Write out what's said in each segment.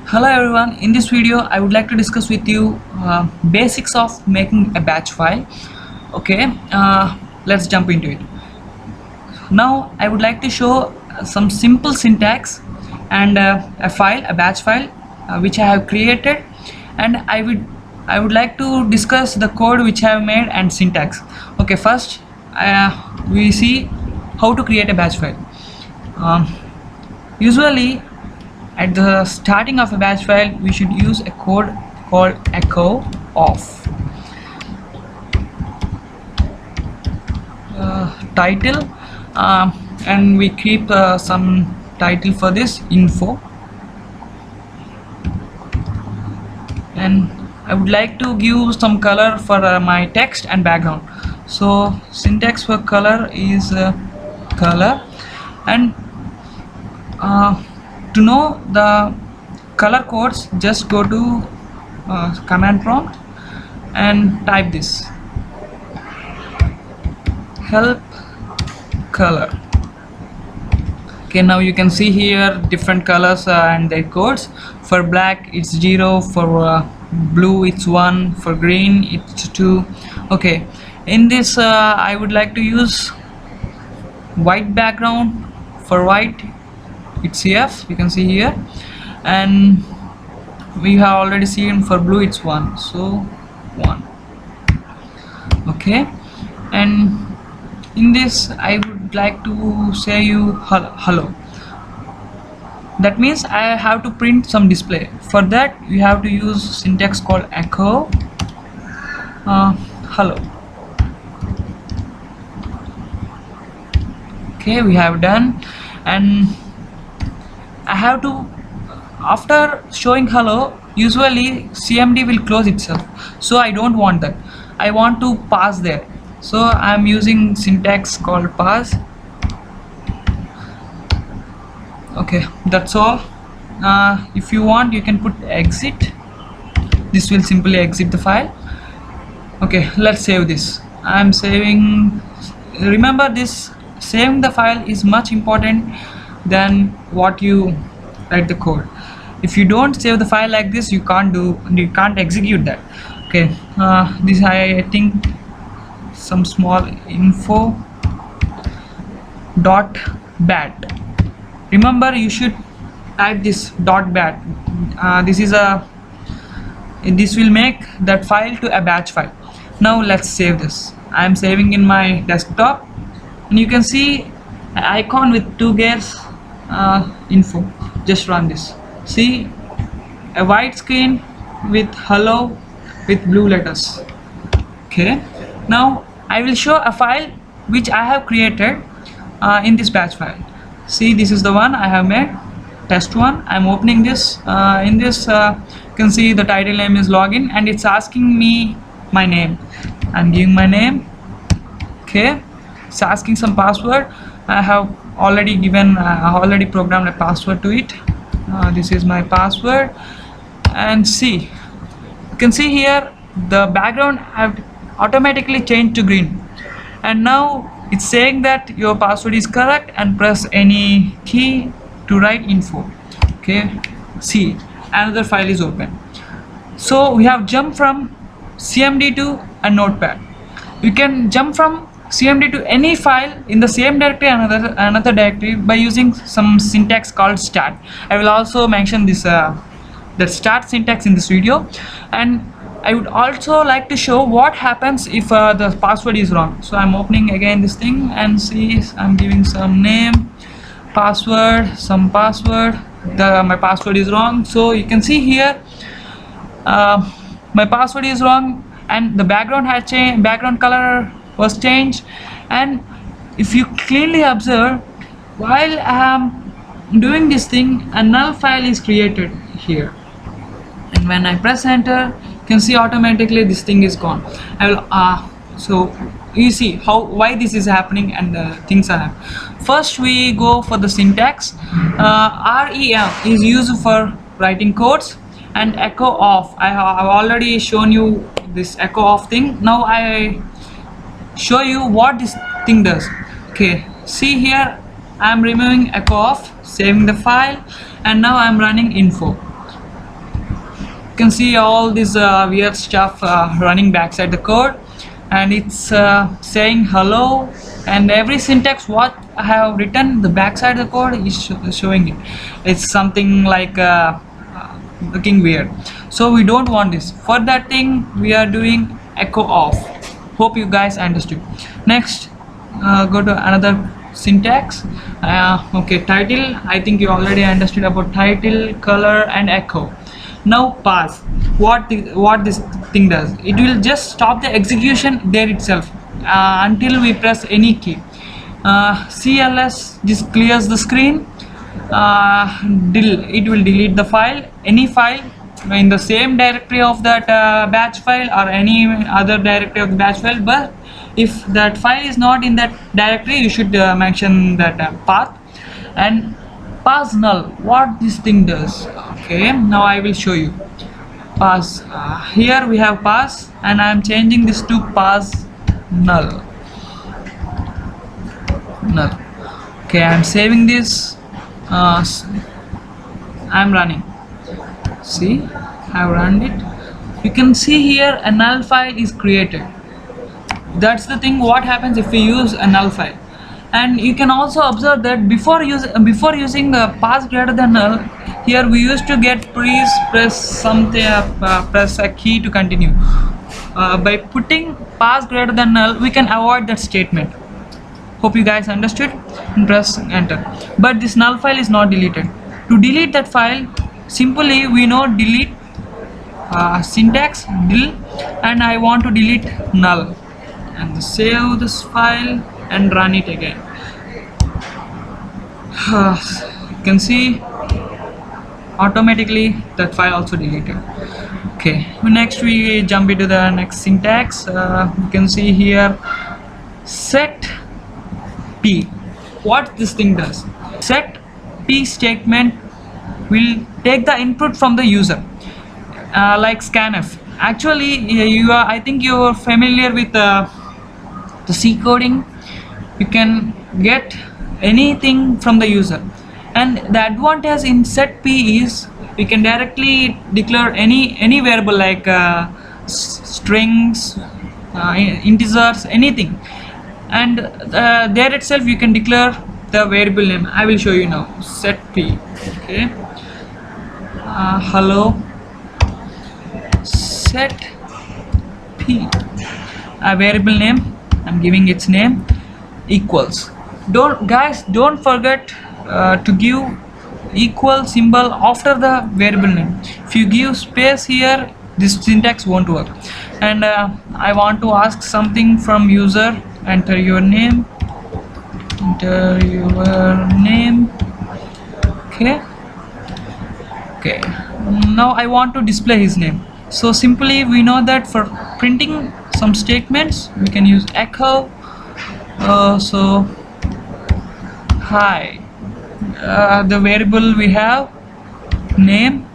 Hello everyone, in this video I would like to discuss with you basics of making a batch file. Okay, let's jump into it. Now I would like to show some simple syntax and a batch file which I have created, and I would like to discuss the code which I have made and syntax. Okay, first we see how to create a batch file. Usually at the starting of a batch file we should use a code called echo of title, and we keep some title for this info, and I would like to give some color for my text and background. So syntax for color is color, and to know the color codes just go to command prompt and type this help color. Okay, now you can see here different colors and their codes. For black it's 0, for blue it's 1, for green it's 2. Okay, in this I would like to use white background. For white it's F, you can see here, and we have already seen for blue it's 1, so 1. Okay, and in this I would like to say you hello. That means I have to print some display. For that you have to use syntax called echo hello. Okay, we have done, and I have to, after showing hello, usually CMD will close itself, so I don't want that. I want to pass there, so I am using syntax called pass. Okay, that's all. If you want you can put exit. This will simply exit the file. Okay, let's save this. I am saving. Remember, this saving the file is much important than what you write the code. If you don't save the file like this, you can't execute that. Okay, this I think some small info dot bat. Remember, you should type this dot bat. This will make that file to a batch file. Now let's save this. I am saving in my desktop, and you can see an icon with 2 gears, info. Just run this. See, a white screen with hello with blue letters. Okay, now I will show a file which I have created in this batch file. See, this is the one I have made, test1. I'm opening this. In this you can see the title name is login, and it's asking me my name. I'm giving my name. Okay, it's asking some password. I have already programmed a password to it. This is my password, and see, you can see here the background have automatically changed to green, and now it's saying that your password is correct, and press any key to write info. Okay, see, another file is open. So we have jumped from CMD to a notepad. You can jump from CMD to any file in the same directory, another directory, by using some syntax called stat. I will also mention this the stat syntax in this video, and I would also like to show what happens if the password is wrong. So I'm opening again this thing, and see, I'm giving some name, password, some password. My password is wrong, so you can see here my password is wrong, and the background had changed, background color was changed. And if you clearly observe, while I am doing this thing, a null file is created here, and when I press enter, you can see automatically this thing is gone. I will so you see why this is happening, and things are happening. First we go for the syntax. REM is used for writing codes, and echo off, I have already shown you this echo off thing. Now I show you what this thing does. Okay, see here, I am removing echo off, saving the file, and now I am running info. can see all this weird stuff running backside the code, and it's saying hello, and every syntax what I have written the backside the code is showing it. It's something like looking weird, so we don't want this. For that thing we are doing echo off. Hope you guys understood. Next, go to another syntax. Okay, title, I think you already understood about title, color and echo. Now pass. What this thing does, it will just stop the execution there itself until we press any key. CLS just clears the screen. It will delete the file, any file in the same directory of that batch file or any other directory of the batch file. But if that file is not in that directory, you should mention that path. And pass null, what this thing does. Okay, now I will show you. Pass, here we have pass, and I am changing this to pass null. Okay, I am saving this. I am running. See, I have run it. You can see here a null file is created. That's the thing what happens if we use a null file. And you can also observe that before using pass greater than null, here we used to get please press something, press a key to continue. By putting pass greater than null, we can avoid that statement. Hope you guys understood, and press enter. But this null file is not deleted. To delete that file, simply we know delete, syntax del, and I want to delete null, and save this file and run it again. You can see automatically that file also deleted. Okay, next we jump into the next syntax. You can see here set p. What this thing does, set p statement will take the input from the user, like scanf. Actually I think you are familiar with the C coding. You can get anything from the user, and the advantage in set p is we can directly declare any variable like strings, integers, anything, and there itself you can declare the variable name. I will show you now. Set p. Okay, hello, set p, a variable name, I'm giving its name, equals. Don't forget to give equal symbol after the variable name. If you give space here, this syntax won't work. And I want to ask something from user. Enter your name. Okay, now I want to display his name. So simply we know that for printing some statements we can use echo. So hi, the variable we have name.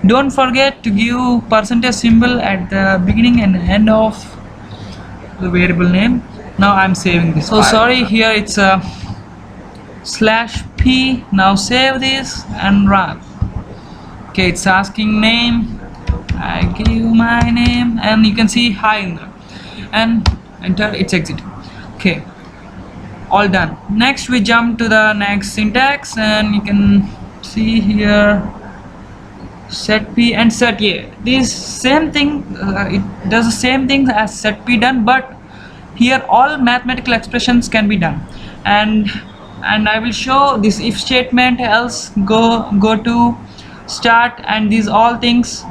Don't forget to give percentage symbol at the beginning and end of the variable name. Now I'm saving this. So sorry, here it's a /p. Now save this and run. Okay, it's asking name. I give my name, and you can see hi in there, and enter. It's exit. Okay, all done. Next we jump to the next syntax, and you can see here set p and set a. This same thing, it does the same thing as set p done, but here all mathematical expressions can be done. And I will show this if statement, else, go to, start, and these all things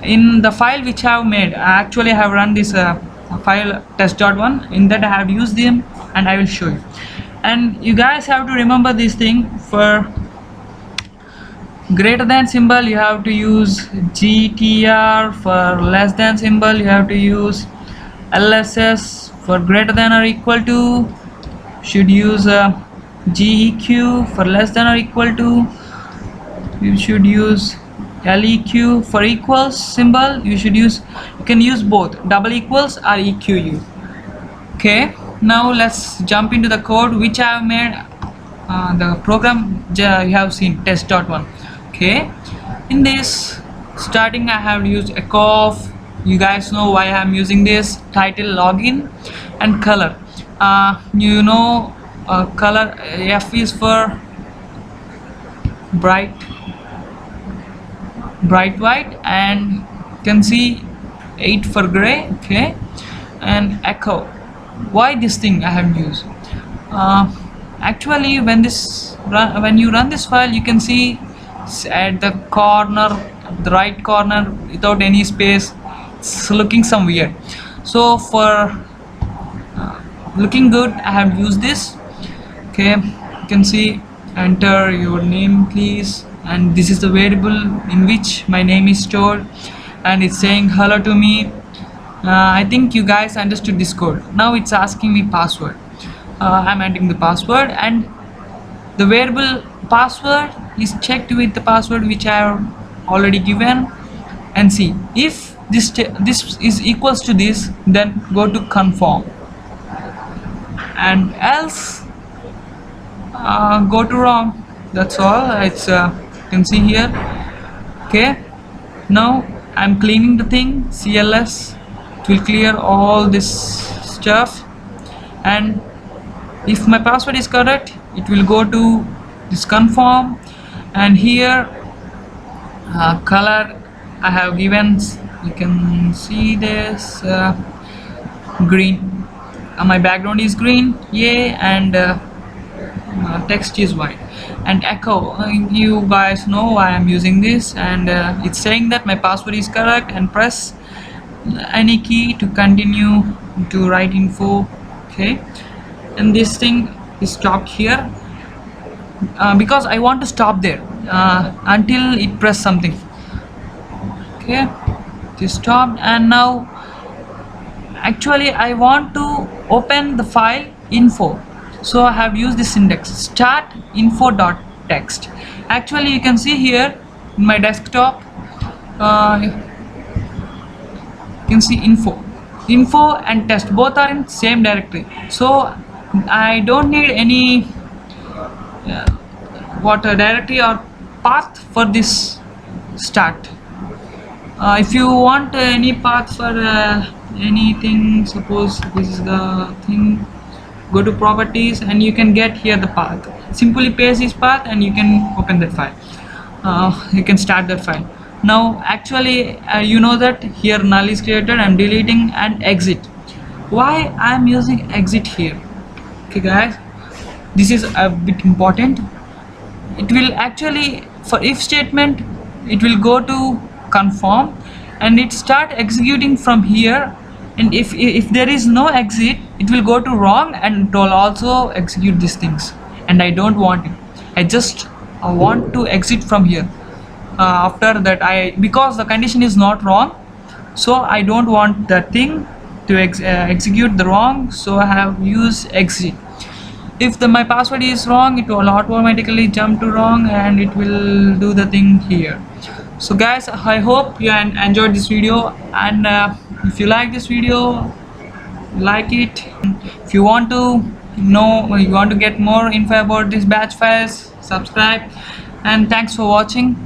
in the file which I have made. Actually I have run this file test.1. in that I have used them, and I will show you. And you guys have to remember this thing. For greater than symbol you have to use GTR. For less than symbol you have to use LSS. For greater than or equal to should use GEQ. For less than or equal to you should use LEQ. For equals symbol you can use both double equals or EQU. Okay, now let's jump into the code which I have made. The program you have seen test.1. Okay, In this starting I have used echo of. You guys know why I'm using this. Title, login, and color. You know, color, F is for bright white, and you can see 8 for gray. Okay, and echo. Why this thing I have used? Actually, when you run this file, you can see at the corner, the right corner, without any space, it's looking some weird. So for looking good, I have used this. Okay, you can see, enter your name please, and this is the variable in which my name is stored, and it's saying hello to me. I think you guys understood this code. Now it's asking me password. I'm entering the password, and the variable password is checked with the password which I have already given. And see, if this is equals to this, then go to confirm, and else go to wrong. That's all. It's you can see here. Okay, now I'm cleaning the thing. CLS, it will clear all this stuff, and if my password is correct, it will go to this confirm. And here color I have given, you can see this green. My background is green, yay, and text is white. And echo, you guys know why I'm using this, and it's saying that my password is correct, and press any key to continue to write info. Okay, and this thing is stopped here because I want to stop there until it press something. Okay, it is stopped, and now actually I want to open the file info, so I have used this syntax start info.txt. Actually you can see here in my desktop, you can see info and test, both are in same directory, so I don't need any directory or path for this start. If you want any path for anything, suppose this is the thing, go to properties and you can get here the path. Simply paste this path and you can open that file. You can start that file. Now actually you know that here null is created. I'm deleting and exit. Why I'm using exit here? Okay guys, this is a bit important. It will actually, for if statement, it will go to confirm and it start executing from here, and if there is no exit, it will go to wrong and it will also execute these things, and I don't want it. I just want to exit from here. After that, because the condition is not wrong, so I don't want that thing to execute the wrong, so I have used exit. If my password is wrong, it will automatically jump to wrong and it will do the thing here. So guys, I hope you enjoyed this video, and if you like this video, like it. If you want to know, you want to get more info about this batch files, subscribe, and thanks for watching.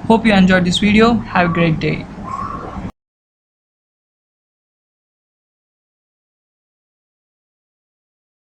Hope you enjoyed this video. Have a great day.